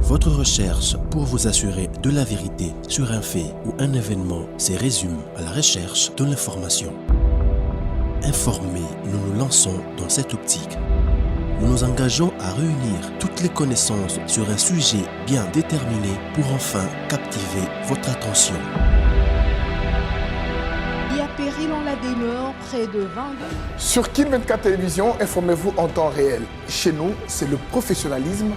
Votre recherche pour vous assurer de la vérité sur un fait ou un événement se résume à la recherche de l'information. Informés, nous nous lançons dans cette optique. Nous nous engageons à réunir toutes les connaissances sur un sujet bien déterminé pour enfin captiver votre attention. Il y a péril en la demeure, près de 20 ans. Sur Kin 24 Télévision, informez-vous en temps réel. Chez nous, c'est le professionnalisme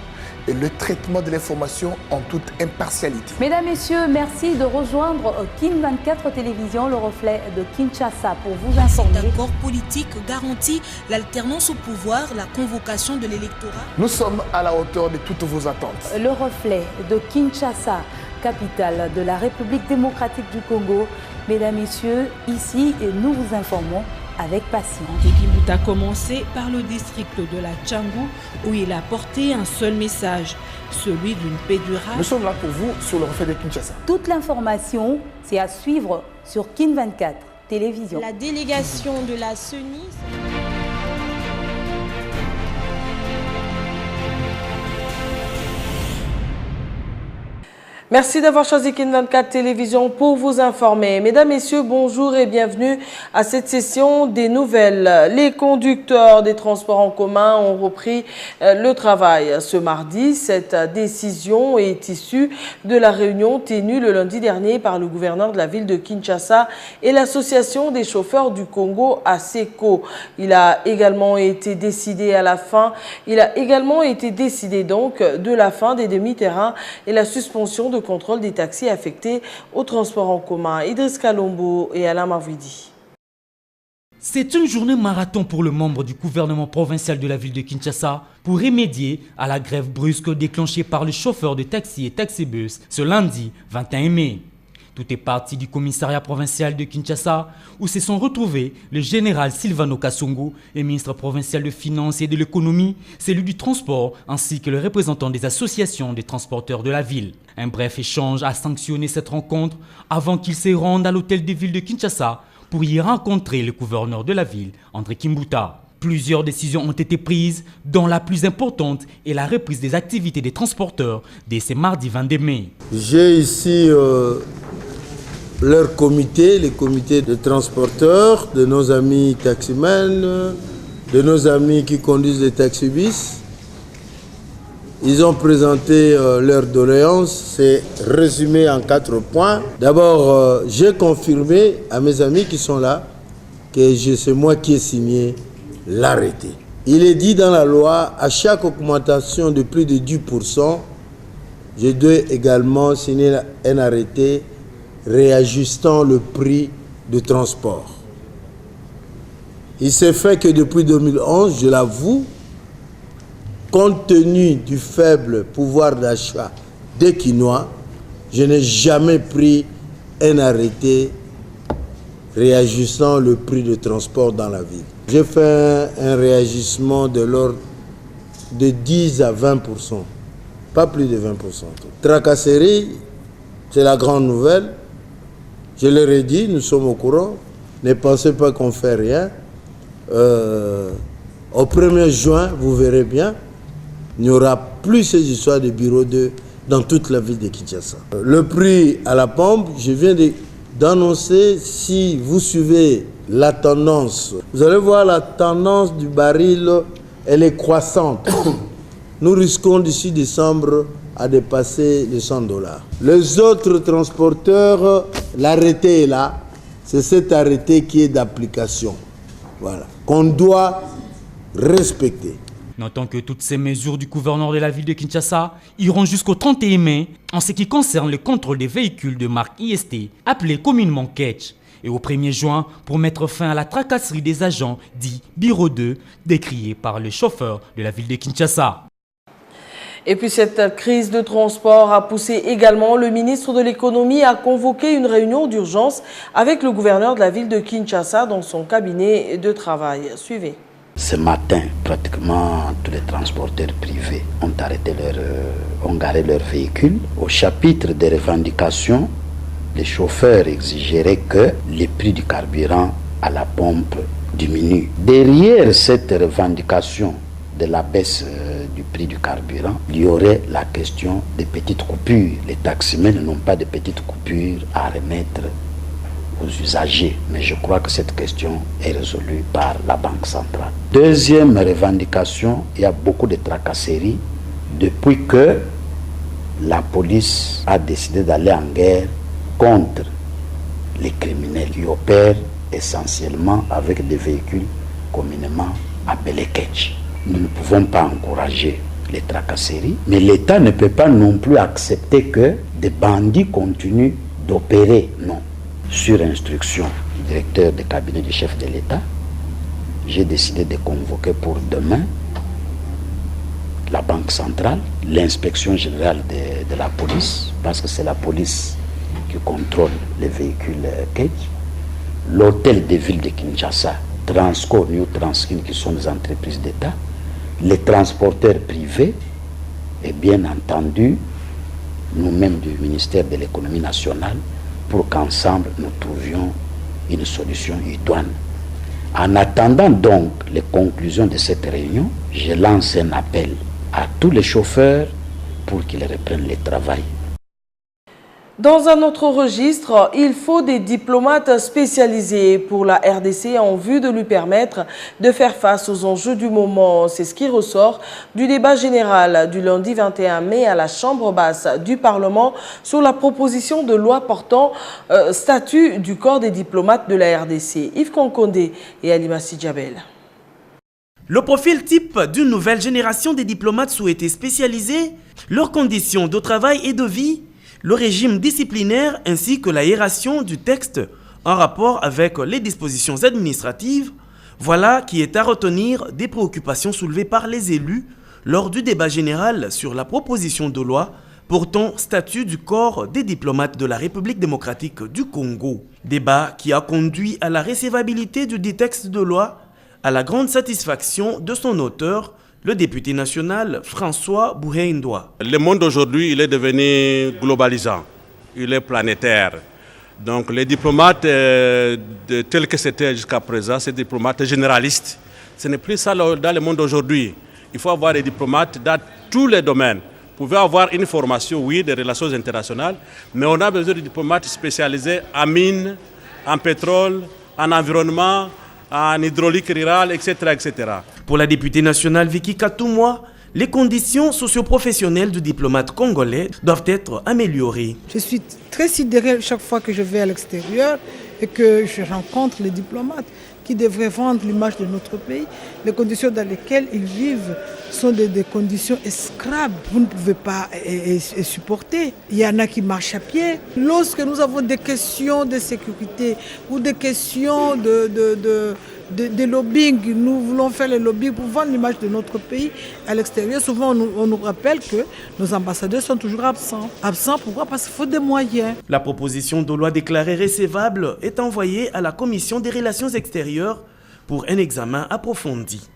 et le traitement de l'information en toute impartialité. Mesdames, Messieurs, merci de rejoindre Kin 24 Télévision, le reflet de Kinshasa, pour vous informer. Cet accord politique garantit l'alternance au pouvoir, la convocation de l'électorat. Nous sommes à la hauteur de toutes vos attentes. Le reflet de Kinshasa, capitale de la République démocratique du Congo. Mesdames, Messieurs, ici, nous vous informons avec patience. Kimbuta a commencé par le district de la Tchangou où il a porté un seul message, celui d'une paix durable. Nous sommes là pour vous sur le reflet de Kinshasa. Toute l'information, c'est à suivre sur Kin 24 Télévision. La délégation de la CENI. Merci d'avoir choisi Kin 24 Télévision pour vous informer. Mesdames, Messieurs, bonjour et bienvenue à cette session des nouvelles. Les conducteurs des transports en commun ont repris le travail ce mardi. Cette décision est issue de la réunion tenue le lundi dernier par le gouverneur de la ville de Kinshasa et l'association des chauffeurs du Congo, ASECO. Il a également été décidé donc de la fin des demi-terrains et la suspension de contrôle des taxis affectés au transport en commun. Idriss Kalombo et Alain Mavouidi. C'est une journée marathon pour le membre du gouvernement provincial de la ville de Kinshasa pour remédier à la grève brusque déclenchée par le chauffeur de taxi et taxibus ce lundi 21 mai. Tout est parti du commissariat provincial de Kinshasa où se sont retrouvés le général Silvano Kassongo, le ministre provincial de Finances et de l'Économie, celui du transport ainsi que le représentant des associations des transporteurs de la ville. Un bref échange a sanctionné cette rencontre avant qu'il se rende à l'hôtel de ville de Kinshasa pour y rencontrer le gouverneur de la ville, André Kimbuta. Plusieurs décisions ont été prises, dont la plus importante est la reprise des activités des transporteurs dès ce mardi 22 mai. J'ai ici leur comité, les comités de transporteurs, de nos amis taximens, de nos amis qui conduisent les taxibus. Ils ont présenté leur doléance, c'est résumé en 4 points. D'abord, j'ai confirmé à mes amis qui sont là que c'est moi qui ai signé l'arrêté. Il est dit dans la loi, à chaque augmentation de plus de 10%, je dois également signer un arrêté réajustant le prix de transport. Il s'est fait que depuis 2011, je l'avoue, compte tenu du faible pouvoir d'achat des Kinois, je n'ai jamais pris un arrêté réajustant le prix de transport dans la ville. J'ai fait un réajustement de l'ordre de 10 à 20%, pas plus de 20%. Tracasserie, c'est la grande nouvelle. Je leur ai dit, nous sommes au courant, ne pensez pas qu'on ne fait rien. Au 1er juin, vous verrez bien, il n'y aura plus ces histoires de bureau 2 dans toute la ville de Kinshasa. Le prix à la pompe, je viens d'annoncer, si vous suivez la tendance, vous allez voir la tendance du baril, elle est croissante. Nous risquons d'ici décembre à dépasser les $100. Les autres transporteurs, l'arrêté est là. C'est cet arrêté qui est d'application. Voilà. Qu'on doit respecter. Notons que toutes ces mesures du gouverneur de la ville de Kinshasa iront jusqu'au 31 mai en ce qui concerne le contrôle des véhicules de marque IST, appelés communément Ketch, et au 1er juin pour mettre fin à la tracasserie des agents dits Bureau 2, décriés par le chauffeur de la ville de Kinshasa. Et puis cette crise de transport a poussé également le ministre de l'économie à convoquer une réunion d'urgence avec le gouverneur de la ville de Kinshasa dans son cabinet de travail. Suivez. Ce matin, pratiquement tous les transporteurs privés ont garé leurs véhicules. Au chapitre des revendications, les chauffeurs exigeraient que les prix du carburant à la pompe diminuent. Derrière cette revendication de la baisse du prix du carburant, il y aurait la question des petites coupures. Les taximens n'ont pas de petites coupures à remettre aux usagers. Mais je crois que cette question est résolue par la Banque centrale. Deuxième revendication, il y a beaucoup de tracasseries depuis que la police a décidé d'aller en guerre contre les criminels qui opèrent essentiellement avec des véhicules communément appelés ketch. Nous ne pouvons pas encourager les tracasseries, mais l'État ne peut pas non plus accepter que des bandits continuent d'opérer. Non. Sur instruction du directeur de cabinet du chef de l'État, j'ai décidé de convoquer pour demain la Banque centrale, l'inspection générale de la police, parce que c'est la police qui contrôle les véhicules ketch, l'hôtel de ville de Kinshasa, Transco, New Transkin, qui sont des entreprises d'État, les transporteurs privés, et bien entendu, nous-mêmes du ministère de l'économie nationale, pour qu'ensemble nous trouvions une solution idoine. En attendant donc les conclusions de cette réunion, je lance un appel à tous les chauffeurs pour qu'ils reprennent le travail. Dans un autre registre, il faut des diplomates spécialisés pour la RDC en vue de lui permettre de faire face aux enjeux du moment. C'est ce qui ressort du débat général du lundi 21 mai à la Chambre basse du Parlement sur la proposition de loi portant statut du corps des diplomates de la RDC. Yves Konkondé et Alimassi Djabel. Le profil type d'une nouvelle génération des diplomates souhaités spécialisés, leurs conditions de travail et de vie, le régime disciplinaire ainsi que l'aération du texte en rapport avec les dispositions administratives, voilà qui est à retenir des préoccupations soulevées par les élus lors du débat général sur la proposition de loi portant statut du corps des diplomates de la République démocratique du Congo. Débat qui a conduit à la recevabilité du dit texte de loi à la grande satisfaction de son auteur, le député national François Bouhéindoua. Le monde aujourd'hui, il est devenu globalisant, il est planétaire. Donc les diplomates tels que c'était jusqu'à présent, ces diplomates généralistes, ce n'est plus ça dans le monde aujourd'hui. Il faut avoir des diplomates dans tous les domaines. Vous pouvez avoir une formation, oui, des relations internationales, mais on a besoin de diplomates spécialisés en mines, en pétrole, en environnement, en hydraulique rurale, etc., etc. Pour la députée nationale Vicky Katoumoua, les conditions socio-professionnelles du diplomate congolais doivent être améliorées. Je suis très sidérée chaque fois que je vais à l'extérieur et que je rencontre les diplomates qui devraient vendre l'image de notre pays. Les conditions dans lesquelles ils vivent sont des conditions escraves. Vous ne pouvez pas supporter. Il y en a qui marchent à pied. Lorsque nous avons des questions de sécurité ou des questions de lobbying, nous voulons faire le lobbying pour vendre l'image de notre pays à l'extérieur. Souvent, on nous rappelle que nos ambassadeurs sont toujours absents. Absents, pourquoi? Parce qu'il faut des moyens. La proposition de loi déclarée recevable est envoyée à la Commission des relations extérieures pour un examen approfondi.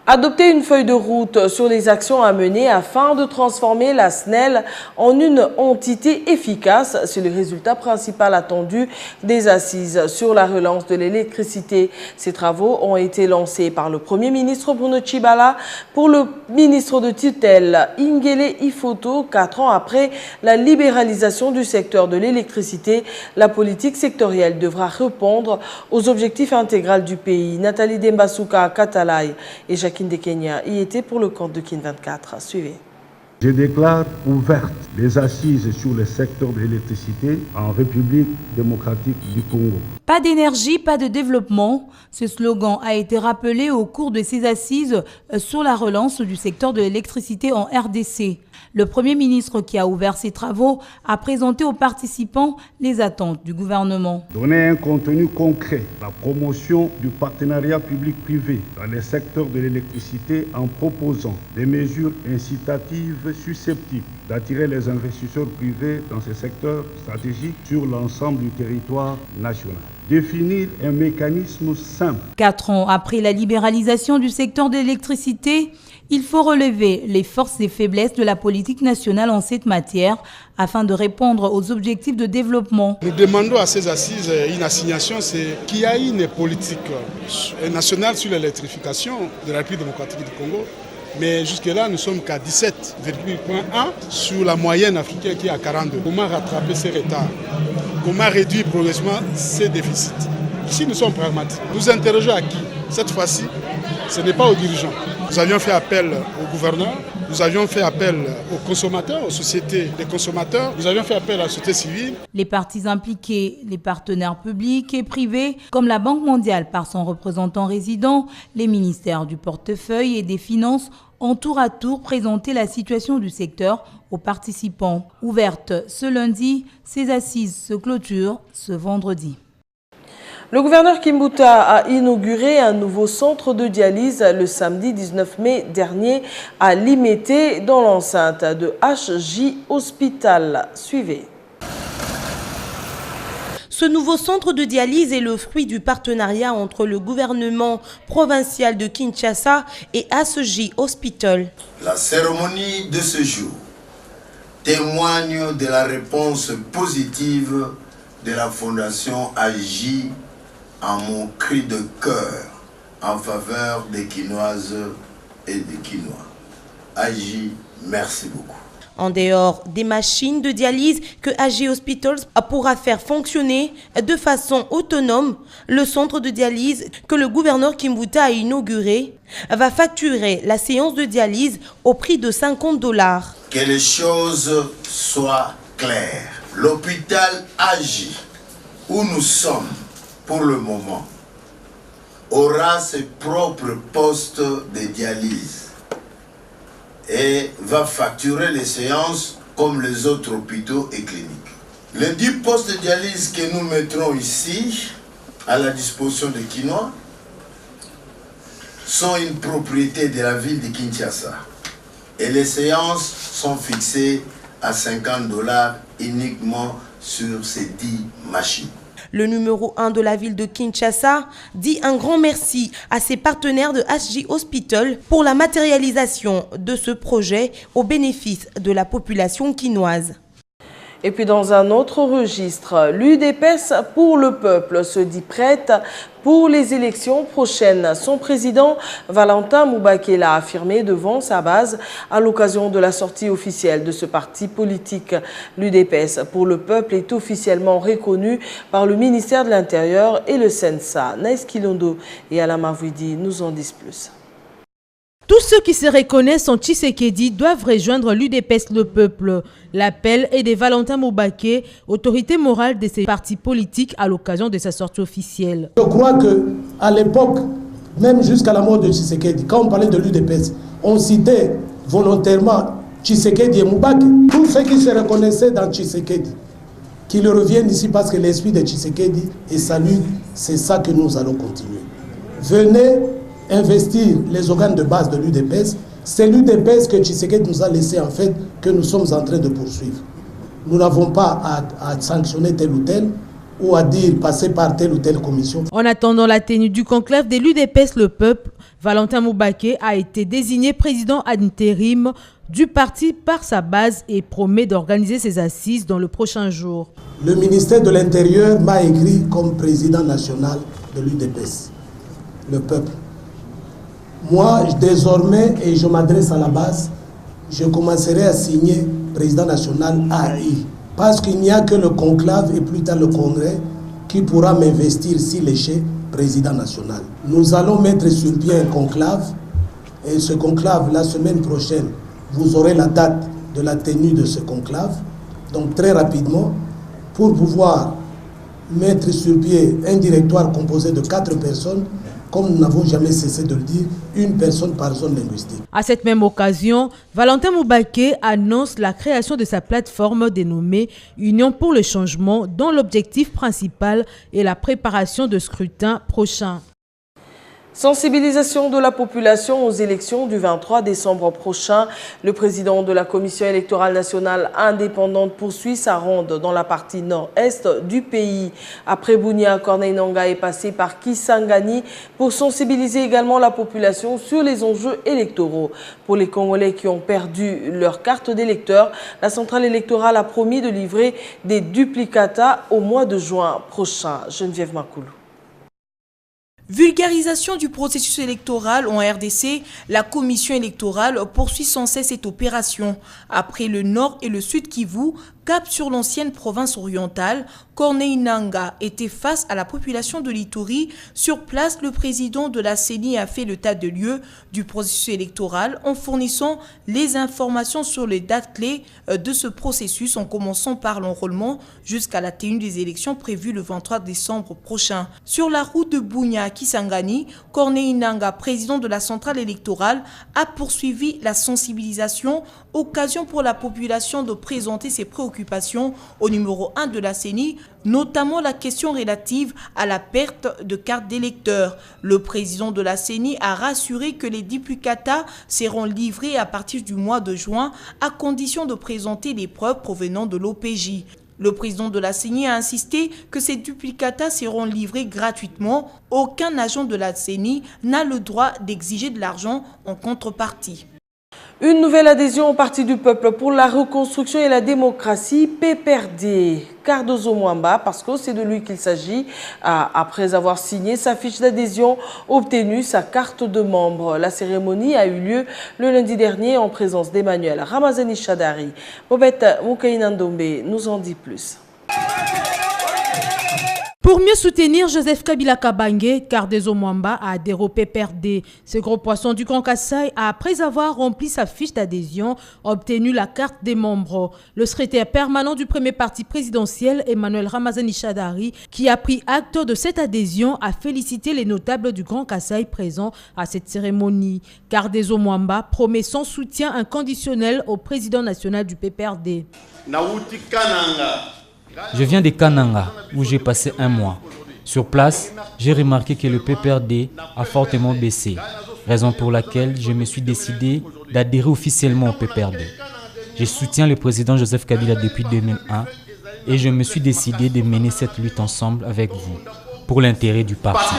Adopter une feuille de route sur les actions à mener afin de transformer la SNEL en une entité efficace, c'est le résultat principal attendu des assises sur la relance de l'électricité. Ces travaux ont été lancés par le Premier ministre Bruno Tshibala pour le ministre de tutelle Ingele Ifoto. 4 ans après la libéralisation du secteur de l'électricité, la politique sectorielle devra répondre aux objectifs intégraux du pays. Nathalie Dembasuka Katalay et Jacques de Kenya y était pour le compte de Kin 24. Suivez. Je déclare ouvertes les assises sur le secteur de l'électricité en République démocratique du Congo. Pas d'énergie, pas de développement. Ce slogan a été rappelé au cours de ces assises sur la relance du secteur de l'électricité en RDC. Le Premier ministre qui a ouvert ces travaux a présenté aux participants les attentes du gouvernement. Donner un contenu concret, la promotion du partenariat public-privé dans le secteur de l'électricité en proposant des mesures incitatives susceptibles d'attirer les investisseurs privés dans ce secteur stratégique sur l'ensemble du territoire national. Définir un mécanisme simple. 4 ans après la libéralisation du secteur de l'électricité, il faut relever les forces et faiblesses de la politique nationale en cette matière afin de répondre aux objectifs de développement. Nous demandons à ces assises une assignation, c'est qu'il y a une politique nationale sur l'électrification de la République démocratique du Congo, Mais jusque-là, nous sommes qu'à 17,1 sur la moyenne africaine qui est à 42. Comment rattraper ces retards? Comment réduire progressivement ces déficits? Si nous sommes pragmatiques, nous interrogeons à qui? Cette fois-ci, ce n'est pas aux dirigeants. Nous avions fait appel aux gouverneurs, nous avions fait appel aux consommateurs, aux sociétés des consommateurs, nous avions fait appel à la société civile. Les parties impliquées, les partenaires publics et privés, comme la Banque mondiale par son représentant résident, les ministères du portefeuille et des finances ont tour à tour présenté la situation du secteur aux participants. Ouvertes ce lundi, ces assises se clôturent ce vendredi. Le gouverneur Kimbuta a inauguré un nouveau centre de dialyse le samedi 19 mai dernier à Limete dans l'enceinte de HJ Hospital. Suivez. Ce nouveau centre de dialyse est le fruit du partenariat entre le gouvernement provincial de Kinshasa et HJ Hospital. La cérémonie de ce jour témoigne de la réponse positive de la Fondation HJ à mon cri de cœur en faveur des Quinoises et des Quinois. HJ, merci beaucoup. En dehors des machines de dialyse que HJ Hospitals pourra faire fonctionner de façon autonome, le centre de dialyse que le gouverneur Kimbuta a inauguré va facturer la séance de dialyse au prix de $50. Que les choses soient claires. L'hôpital HJ, où nous sommes pour le moment, aura ses propres postes de dialyse et va facturer les séances comme les autres hôpitaux et cliniques. Les 10 postes de dialyse que nous mettrons ici à la disposition de Quinois sont une propriété de la ville de Kinshasa et les séances sont fixées à $50 uniquement sur ces 10 machines. Le numéro 1 de la ville de Kinshasa dit un grand merci à ses partenaires de HJ Hospital pour la matérialisation de ce projet au bénéfice de la population quinoise. Et puis dans un autre registre, l'UDPS pour le peuple se dit prête pour les élections prochaines. Son président, Valentin Moubake, l'a affirmé devant sa base à l'occasion de la sortie officielle de ce parti politique. L'UDPS pour le peuple est officiellement reconnu par le ministère de l'Intérieur et le CENSA. Naïs Kilondo et Alama Vouidi nous en disent plus. Tous ceux qui se reconnaissent en Tshisekedi doivent rejoindre l'UDPS Le Peuple. L'appel est de Valentin Moubake, autorité morale de ces partis politiques à l'occasion de sa sortie officielle. Je crois qu'à l'époque, même jusqu'à la mort de Tshisekedi, quand on parlait de l'UDPS, on citait volontairement Tshisekedi et Moubake. Tous ceux qui se reconnaissaient dans Tshisekedi, qui le reviennent ici parce que l'esprit de Tshisekedi est salut, c'est ça que nous allons continuer. Venez investir les organes de base de l'UDPS, c'est l'UDPS que Tshisekedi nous a laissé en fait, que nous sommes en train de poursuivre. Nous n'avons pas à sanctionner tel ou tel, ou à dire passer par telle ou telle commission. En attendant la tenue du conclave de l'UDPS Le Peuple, Valentin Moubake a été désigné président intérim du parti par sa base et promet d'organiser ses assises dans le prochain jour. Le ministère de l'Intérieur m'a écrit comme président national de l'UDPS Le Peuple. Moi, désormais, et je m'adresse à la base, je commencerai à signer président national AI. Parce qu'il n'y a que le conclave et plus tard le congrès qui pourra m'investir s'il est président national. Nous allons mettre sur pied un conclave et ce conclave, la semaine prochaine, vous aurez la date de la tenue de ce conclave. Donc très rapidement, pour pouvoir mettre sur pied un directoire composé de 4 personnes, comme nous n'avons jamais cessé de le dire, une personne par zone linguistique. À cette même occasion, Valentin Moubake annonce la création de sa plateforme dénommée Union pour le changement, dont l'objectif principal est la préparation de scrutins prochains. Sensibilisation de la population aux élections du 23 décembre prochain. Le président de la Commission électorale nationale indépendante poursuit sa ronde dans la partie nord-est du pays. Après Bunia, Corneille Nangaa est passé par Kisangani pour sensibiliser également la population sur les enjeux électoraux. Pour les Congolais qui ont perdu leur carte d'électeur, la centrale électorale a promis de livrer des duplicata au mois de juin prochain. Geneviève Makoulou. Vulgarisation du processus électoral en RDC, la commission électorale poursuit sans cesse cette opération. Après le Nord et le Sud Kivu, cap sur l'ancienne province orientale, Corneille Nangaa était face à la population de l'Ituri. Sur place, le président de la CENI a fait l'état de lieu du processus électoral en fournissant les informations sur les dates clés de ce processus, en commençant par l'enrôlement jusqu'à la tenue des élections prévues le 23 décembre prochain. Sur la route de Bunia à Kisangani, Corneille Nangaa, président de la centrale électorale, a poursuivi la sensibilisation, occasion pour la population de présenter ses préoccupations au numéro 1 de la CENI, notamment la question relative à la perte de cartes d'électeurs. Le président de la CENI a rassuré que les duplicata seront livrés à partir du mois de juin à condition de présenter des preuves provenant de l'OPJ. Le président de la CENI a insisté que ces duplicata seront livrés gratuitement. Aucun agent de la CENI n'a le droit d'exiger de l'argent en contrepartie. Une nouvelle adhésion au Parti du Peuple pour la reconstruction et la démocratie, PPRD. Cardozo Mwamba, parce que c'est de lui qu'il s'agit, après avoir signé sa fiche d'adhésion, obtenu sa carte de membre. La cérémonie a eu lieu le lundi dernier en présence d'Emmanuel Ramazani Chadari. Bobette Moukaïnandombe nous en dit plus. Pour mieux soutenir Joseph Kabila Kabange, Cardozo Mwamba a adhéré au PPRD. Ce gros poisson du Grand Kassai a, après avoir rempli sa fiche d'adhésion, obtenu la carte des membres. Le secrétaire permanent du premier parti présidentiel, Emmanuel Ramazani Chadari, qui a pris acte de cette adhésion, a félicité les notables du Grand Kassai présents à cette cérémonie. Cardozo Mwamba promet son soutien inconditionnel au président national du PPRD. Je viens de Kananga, où j'ai passé un mois. Sur place, j'ai remarqué que le PPRD a fortement baissé, raison pour laquelle je me suis décidé d'adhérer officiellement au PPRD. Je soutiens le président Joseph Kabila depuis 2001 et je me suis décidé de mener cette lutte ensemble avec vous, pour l'intérêt du parti.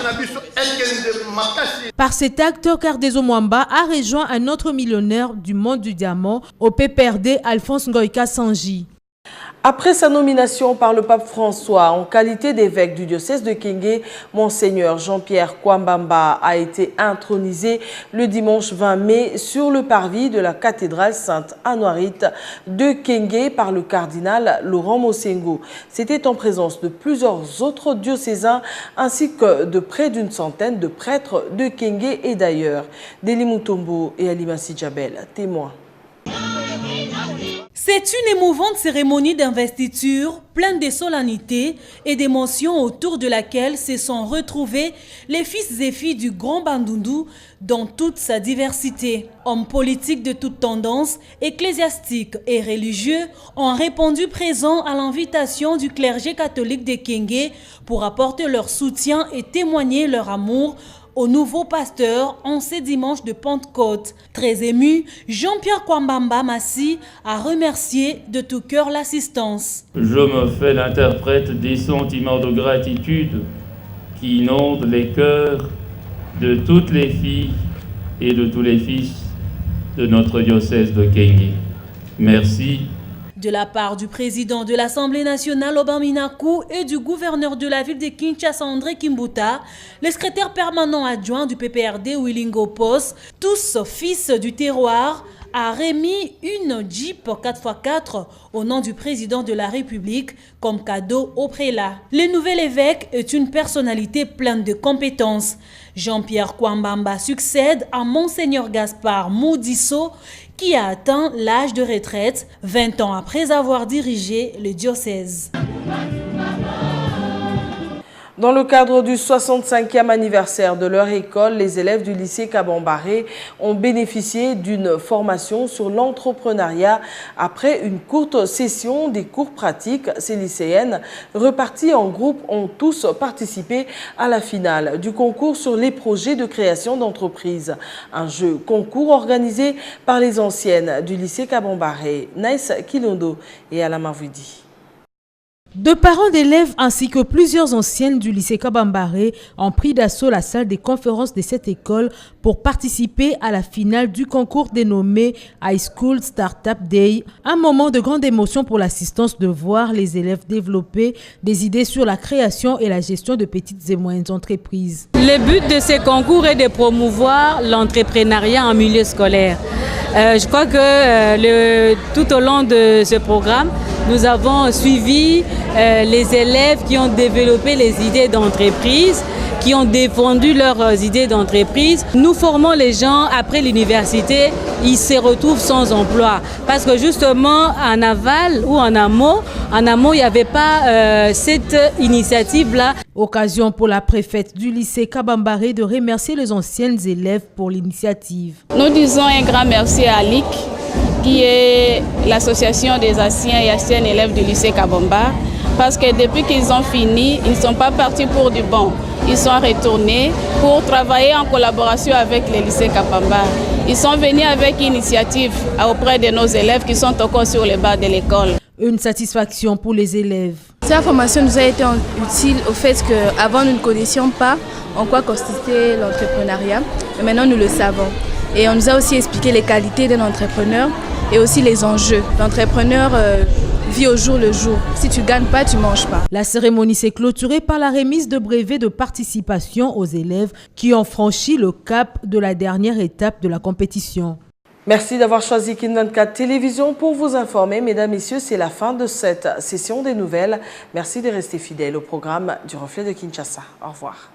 Par cet acte, Cardozo Mwamba a rejoint un autre millionnaire du monde du diamant au PPRD, Alphonse Ngoïka Sanji. Après sa nomination par le pape François en qualité d'évêque du diocèse de Kenge, Monseigneur Jean-Pierre Kwambamba a été intronisé le dimanche 20 mai sur le parvis de la cathédrale Sainte-Anoirite de Kenge par le cardinal Laurent Mosengo. C'était en présence de plusieurs autres diocésains ainsi que de près d'une centaine de prêtres de Kenge et d'ailleurs. Deli Mutombo et Alimasi Djabel, témoins. C'est une émouvante cérémonie d'investiture pleine de solennité et d'émotions autour de laquelle se sont retrouvés les fils et filles du Grand Bandundu dans toute sa diversité. Hommes politiques de toute tendance, ecclésiastiques et religieux ont répondu présents à l'invitation du clergé catholique de Kenge pour apporter leur soutien et témoigner leur amour au nouveau pasteur en ce dimanche de Pentecôte. Très ému, Jean-Pierre Kwambamba Massi a remercié de tout cœur l'assistance. Je me fais l'interprète des sentiments de gratitude qui inondent les cœurs de toutes les filles et de tous les fils de notre diocèse de Kenge. Merci. De la part du président de l'Assemblée nationale Aubin Minakou et du gouverneur de la ville de Kinshasa André Kimbuta, le secrétaire permanent adjoint du PPRD Willingo Post, tous fils du terroir, a remis une Jeep 4x4 au nom du président de la République comme cadeau au prélat. Le nouvel évêque est une personnalité pleine de compétences. Jean-Pierre Kwambamba succède à Monseigneur Gaspard Moudisso qui a atteint l'âge de retraite 20 ans après avoir dirigé le diocèse. Dans le cadre du 65e anniversaire de leur école, les élèves du lycée Kabambaré ont bénéficié d'une formation sur l'entrepreneuriat après une courte session des cours pratiques. Ces lycéennes, reparties en groupe, ont tous participé à la finale du concours sur les projets de création d'entreprises. Un jeu concours organisé par les anciennes du lycée Kabambaré, Nice Kilondo et Alama Vudi. Deux parents d'élèves ainsi que plusieurs anciennes du lycée Kabambaré ont pris d'assaut la salle des conférences de cette école pour participer à la finale du concours dénommé High School Startup Day. Un moment de grande émotion pour l'assistance de voir les élèves développer des idées sur la création et la gestion de petites et moyennes entreprises. Le but de ces concours est de promouvoir l'entrepreneuriat en milieu scolaire. Je crois que tout au long de ce programme, nous avons suivi les élèves qui ont développé les idées d'entreprise, qui ont défendu leurs idées d'entreprise. Nous formons les gens après l'université, ils se retrouvent sans emploi. Parce que justement, en aval ou en amont, il n'y avait pas cette initiative-là. Occasion pour la préfète du lycée Kabambaré de remercier les anciennes élèves pour l'initiative. Nous disons un grand merci à l'IC, qui est l'association des anciens et anciennes élèves du lycée Kabamba, parce que depuis qu'ils ont fini, ils ne sont pas partis pour du bon. Ils sont retournés pour travailler en collaboration avec le lycée Kabamba. Ils sont venus avec initiative auprès de nos élèves qui sont encore sur les bancs de l'école. Une satisfaction pour les élèves. Cette formation nous a été utile au fait qu'avant nous ne connaissions pas en quoi consistait l'entrepreneuriat, mais maintenant nous le savons. Et on nous a aussi expliqué les qualités d'un entrepreneur et aussi les enjeux. L'entrepreneur vit au jour le jour. Si tu ne gagnes pas, tu ne manges pas. La cérémonie s'est clôturée par la remise de brevets de participation aux élèves qui ont franchi le cap de la dernière étape de la compétition. Merci d'avoir choisi Kin 24 Télévision pour vous informer. Mesdames, Messieurs, c'est la fin de cette session des nouvelles. Merci de rester fidèles au programme du Reflet de Kinshasa. Au revoir.